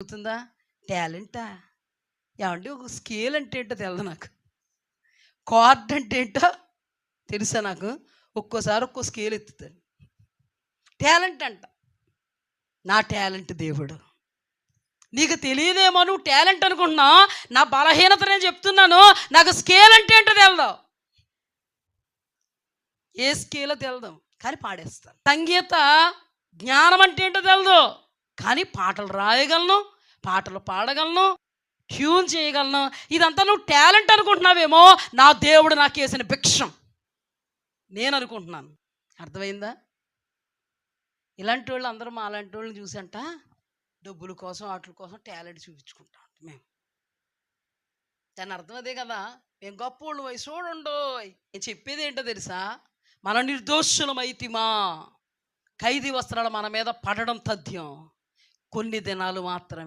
అర్థమవుతుందా? టాలెంటా? ఏమండి ఒక స్కేల్ అంటే ఏంటో తెలదు నాకు. కార్డ్ అంటే ఏంటో తెలుసా నాకు. ఒక్కోసారి ఒక్కో స్కేల్ ఎత్తుతాను. టాలెంట్ అంట. నా టాలెంట్ దేవుడు. నీకు తెలియదేమో, నువ్వు టాలెంట్ అనుకుంటున్నా. నా బలహీనత నేను చెప్తున్నాను. నాకు స్కేల్ అంటే ఏంటో తెలదు. ఏ స్కేలో తెలదు, కానీ పాడేస్తాను. సంగీత జ్ఞానం అంటే ఏంటో తెలదు, కానీ పాటలు రాయగలను, పాటలు పాడగలను, ట్యూన్ చేయగలను. ఇదంతా నువ్వు టాలెంట్ అనుకుంటున్నావేమో. నా దేవుడు నాకు వేసిన భిక్షం నేను అనుకుంటున్నాను. అర్థమైందా? ఇలాంటి వాళ్ళు అందరూ మా అలాంటి వాళ్ళని చూసంట డబ్బుల కోసం వాటి కోసం టాలెంట్ చూపించుకుంటాం మేము. దాని అర్థం అదే కదా. మేము గొప్పోళ్ళు వయసోడుండో. నేను చెప్పేది ఏంటో తెలుసా? మన నిర్దోషులమైతిమా, ఖైదీ వస్త్రాలు మన మీద పడడం తథ్యం, కొన్ని దినాలు మాత్రమే.